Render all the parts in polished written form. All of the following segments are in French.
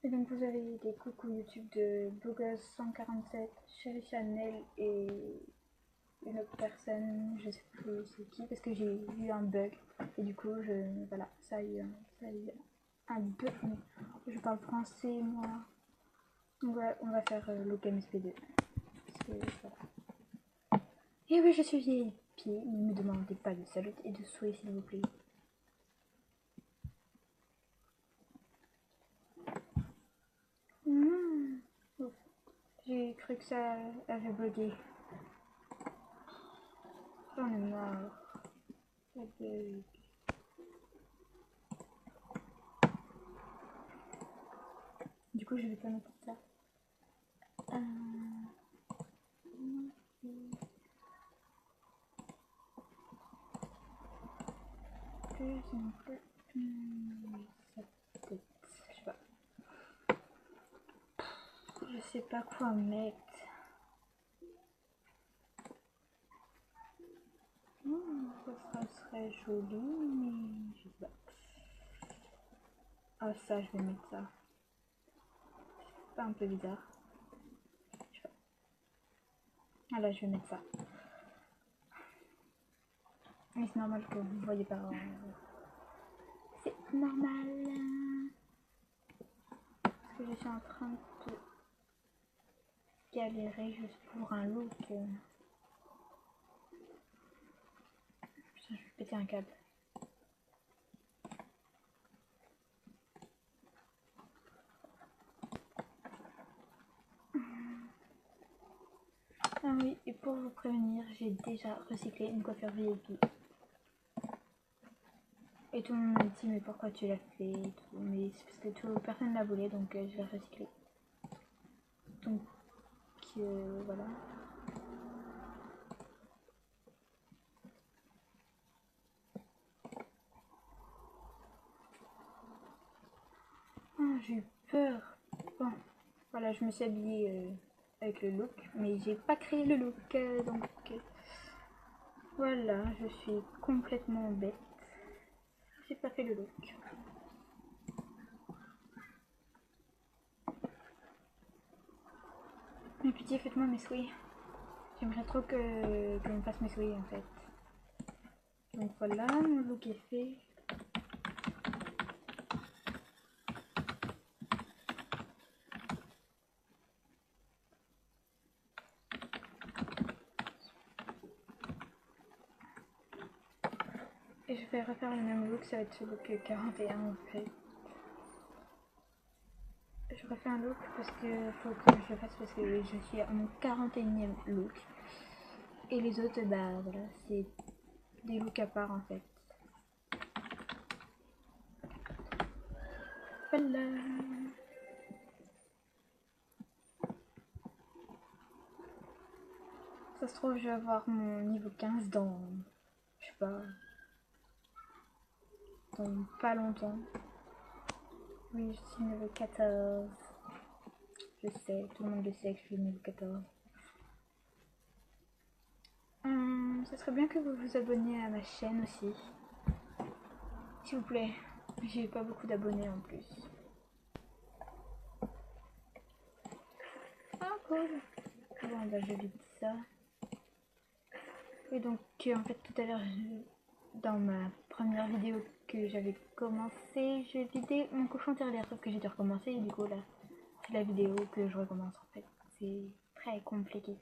Et donc vous avez des coucou YouTube de Blogueuse147, Chérie Chanel et une autre personne, je sais plus c'est qui, parce que j'ai eu un bug. Et du coup, voilà, ça a eu un bug. Mais je parle français, moi. Donc voilà, on va faire l'OKMSP2. Parce que voilà. Et oui, je suis VIP. Ne me demandez pas de salut et de souhait, s'il vous plaît. J'ai cru que ça avait bugué. J'en ai marre. Ça bug. Du coup, je vais pas mettre ça. Plus non plus. Ça peut-être. Je sais pas. Je sais pas quoi mettre. Ça serait joli, mais je sais pas. Ah, ça, je vais mettre ça. C'est pas un peu bizarre? Je sais pas. Ah là, je vais mettre ça. Mais c'est normal que vous voyez pas. C'est normal. Parce que je suis en train de galérer juste pour un look. Putain, je vais péter un câble. Ah oui, et pour vous prévenir, j'ai déjà recyclé une coiffure VIP. Et tout le monde m'a dit, mais pourquoi tu l'as fait et tout. Mais c'est parce que personne ne l'a voulu, donc je l'ai recyclé. Donc voilà. Ah, j'ai eu peur. Bon, voilà, je me suis habillée avec le look, mais j'ai pas créé le look, donc voilà, je suis complètement bête. J'ai pas fait le look. Mais pitié, faites-moi mes souhaits. J'aimerais trop qu'on me fasse mes souhaits en fait. Donc voilà, mon look est fait. Et je vais refaire le même look, ça va être ce look 41 en fait. Je refais un look parce que faut que je le fasse parce que je suis à mon 41e look. Et les autres, bah voilà, c'est des looks à part en fait. Voilà. Ça se trouve, je vais avoir mon niveau 15 dans, je sais pas, dans pas longtemps. Oui, je suis niveau 14. Je sais, tout le monde le sait que je suis niveau 14. Ça serait bien que vous vous abonniez à ma chaîne aussi. S'il vous plaît. J'ai pas beaucoup d'abonnés en plus. Ah, cool. Bon, bah je vide ça. Et donc, en fait, tout à l'heure, dans ma première vidéo que j'avais commencé, je vidais mon cochon terrier, sauf que j'ai dû recommencer et du coup, là, c'est la vidéo que je recommence en fait. C'est très compliqué.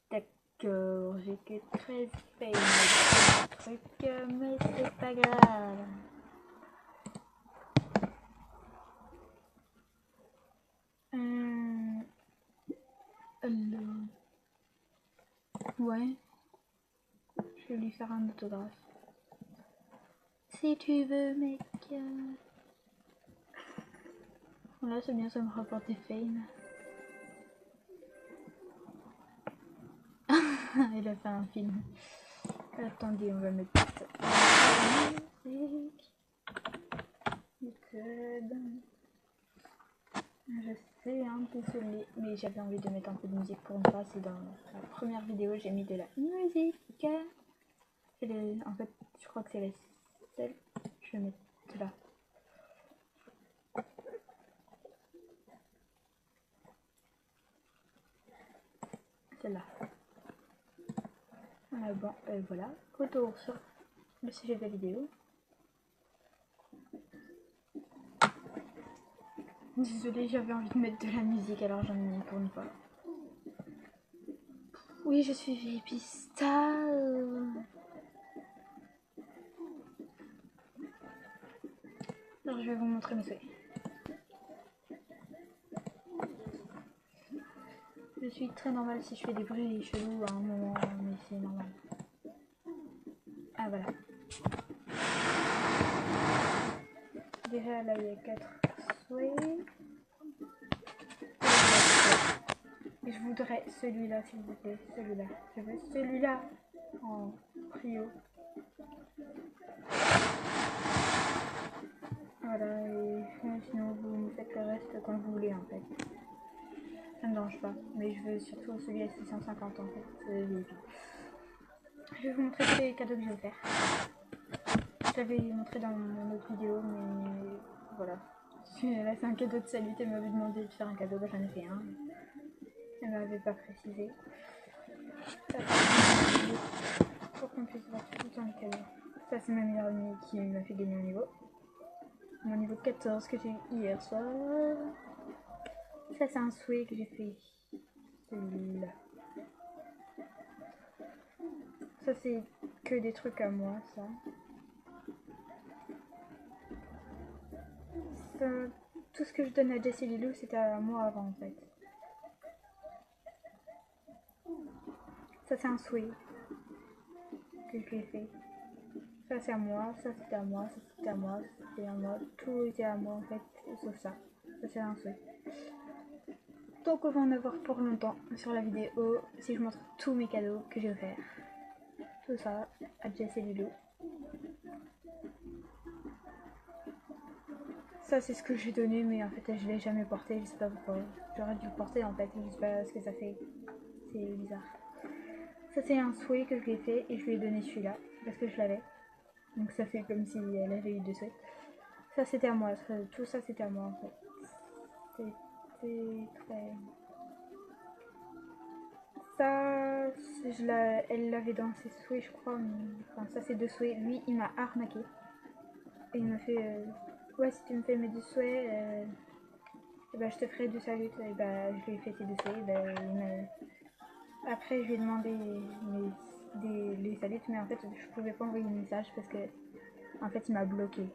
D'accord, j'ai que 13 pages de trucs, mais c'est pas grave. Alors, ouais, je vais lui faire un autographe. Si tu veux, mec. Là, c'est bien, ça me rapporte des fame. Il a fait un film. Attendez, on va mettre musique. Je sais, hein, désolé, mais j'avais envie de mettre un peu de musique pour une fois. C'est dans la première vidéo, j'ai mis de la musique. En fait, je crois que c'est la seule. Je vais mettre là. voilà, retour sur le sujet de la vidéo. Désolée, j'avais envie de mettre de la musique, alors j'en ai mis pour une fois. Oui, je suis Vipista. Alors je vais vous montrer mes souhaits. Je suis très normale si je fais des bruits chelous à un moment, mais c'est normal. Ah voilà. Déjà là il y a 4 souhaits. Et je voudrais celui-là s'il vous plaît, celui-là. Je veux celui-là en prio. Voilà, et sinon vous me faites le reste quand vous voulez en fait. Ça me dérange pas, mais je veux surtout celui à 650 en fait. Je vais vous montrer tous les cadeaux que je vais faire. Je l'avais montré dans mon autre vidéo, mais voilà. Là c'est un cadeau de salut, elle m'avait demandé de faire un cadeau, bah, j'en ai fait un. Elle m'avait pas précisé. Pour qu'on puisse voir tout le temps les cadeaux. Ça c'est ma meilleure amie qui m'a fait gagner un niveau. Mon niveau 14 que j'ai eu hier soir. Ça c'est un souhait que j'ai fait. Celui-là. Ça c'est que des trucs à moi, ça. Tout ce que je donne à Jessie Lilou, c'était à moi avant en fait. Ça c'est un souhait que je lui ai fait. Ça c'est à moi, ça c'était à moi, ça c'était à moi, ça c'était à moi. Tout était à moi en fait, sauf ça. Ça c'est un souhait. Donc on va en avoir pour longtemps sur la vidéo si je montre tous mes cadeaux que j'ai offerts. Tout ça à Jessie Lilou. Ça c'est ce que j'ai donné, mais en fait je l'ai jamais porté, je sais pas pourquoi. J'aurais dû le porter en fait, je sais pas ce que ça fait. C'est bizarre. Ça c'est un souhait que je lui ai fait et je lui ai donné celui-là parce que je l'avais. Donc ça fait comme si elle avait eu 2 souhaits. Ça c'était à moi, tout ça c'était à moi en fait. C'était très... Ça, elle l'avait dans ses souhaits je crois, mais... Enfin ça c'est 2 souhaits. Lui il m'a arnaqué. Et il m'a fait... Ouais si tu me fais mes 2 souhaits, et bah, je te ferai du salut. Et bah je lui ai fait ses 2 souhaits. Bah, après je lui ai demandé les saluts, mais en fait je pouvais pas envoyer le message parce que en fait il m'a bloqué.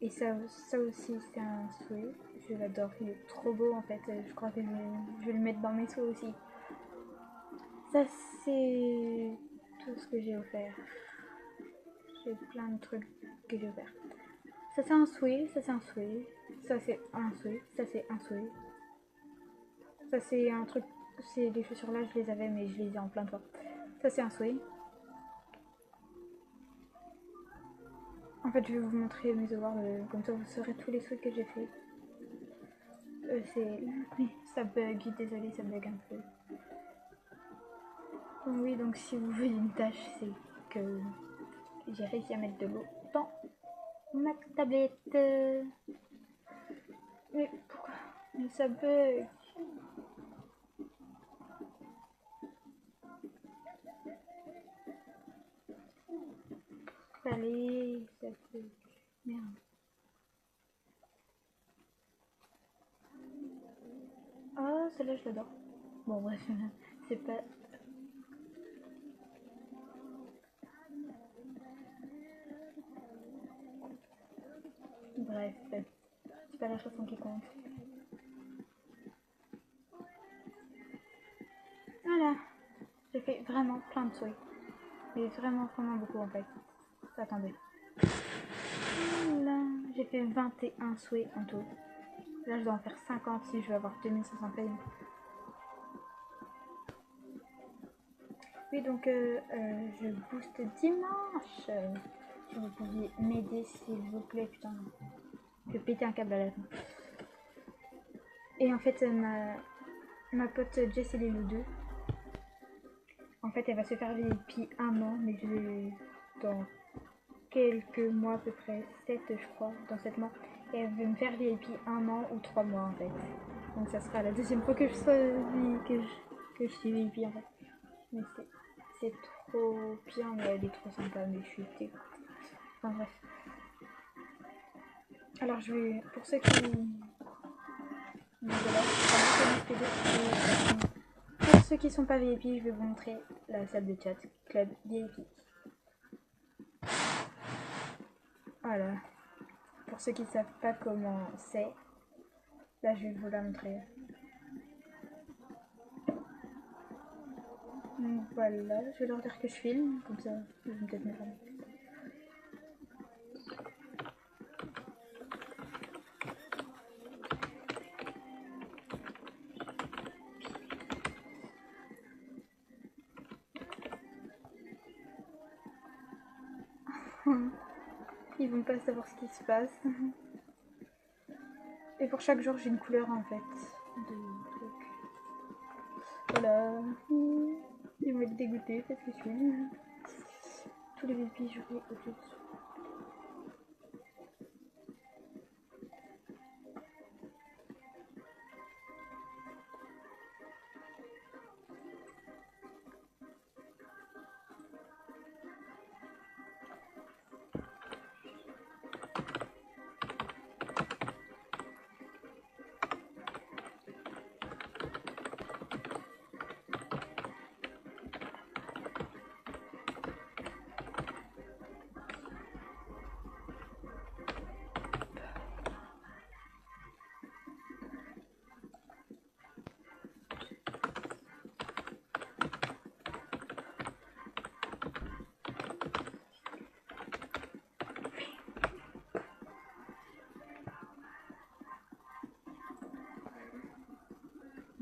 Et ça aussi c'est un souhait, je l'adore, il est trop beau en fait, je crois que je vais le mettre dans mes souhaits aussi. Ça c'est tout ce que j'ai offert, j'ai plein de trucs que j'ai offert. Ça c'est un souhait, ça c'est un souhait, ça c'est un souhait, ça c'est un souhait. Ça c'est un truc, c'est les chaussures là je les avais mais je les ai en plein de fois. Ça c'est un souhait. En fait je vais vous montrer mes devoirs, comme ça vous saurez tous les souhaits que j'ai fait. Ça bug, désolé ça bug un peu. Oui donc si vous voyez une tâche c'est que j'ai réussi à mettre de l'eau dans ma tablette. Mais pourquoi? Mais ça bug. Allez, ça bug. Merde. Ah celle-là je l'adore. Bon bref, c'est pas... Bref, c'est pas la chanson qui compte. Voilà, j'ai fait vraiment plein de souhaits. Mais vraiment beaucoup en fait. Attendez. Là, j'ai fait 21 souhaits en tout. Là, je dois en faire 50 si je veux avoir 2500 feuilles. Oui, donc je booste dimanche. Si vous pouviez m'aider, s'il vous plaît, putain. Je vais péter un câble à la fin. Et en fait, ma pote Jessie Lilou 2, en fait, elle va se faire VIP 1 an, mais je vais dans quelques mois à peu près, 7 je crois, dans 7 mois. Et elle veut me faire VIP 1 an ou 3 mois en fait. Donc ça sera la deuxième fois que je suis VIP en fait. Mais c'est trop bien, mais elle est trop sympa, mais je suis dégoûtée. Enfin bref. Alors je vais, pour ceux qui... Voilà, pour ceux qui sont pas VIP, je vais vous montrer la salle de chat Club VIP. Voilà. Pour ceux qui ne savent pas comment c'est, là je vais vous la montrer. Donc voilà, je vais leur dire que je filme, comme ça ils vont peut-être me faire. Ils vont pas savoir ce qui se passe. Et pour chaque jour, j'ai une couleur en fait. Voilà. Ils vont être dégoûtés parce que je suis. Tous les VIP, je vais au-dessus.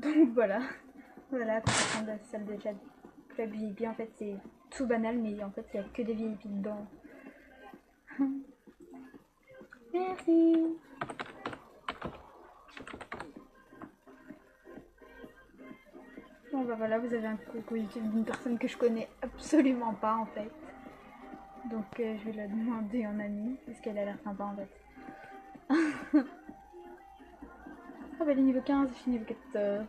Donc voilà, voilà, concernant la salle de chat Club VIP, en fait c'est tout banal, mais en fait il n'y a que des VIP dedans. Merci. Bon bah voilà, vous avez un coucou YouTube d'une personne que je connais absolument pas en fait. Donc je vais la demander en ami, parce qu'elle a l'air sympa en fait. Ah bah elle est niveau 15, je suis niveau 14.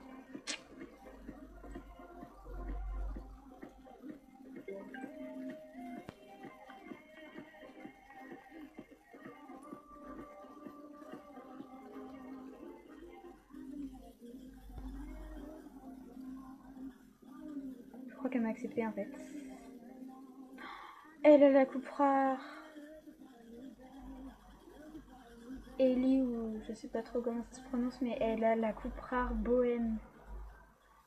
Je crois qu'elle m'a accepté en fait. Elle a la coupe rare. Ellie ou je sais pas trop comment ça se prononce, mais elle a la coupe rare bohème.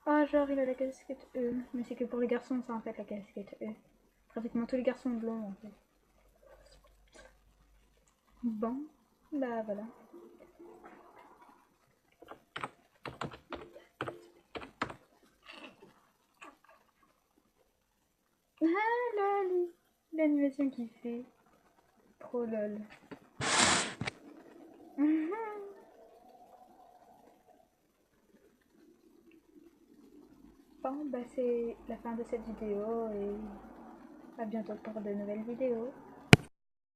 Ah genre il a la casquette E, mais c'est que pour les garçons ça en fait la casquette E. Pratiquement tous les garçons blonds en fait. Bon, bah voilà. Ah lol, l'animation qu'il fait. Trop lol. Bon bah c'est la fin de cette vidéo et à bientôt pour de nouvelles vidéos.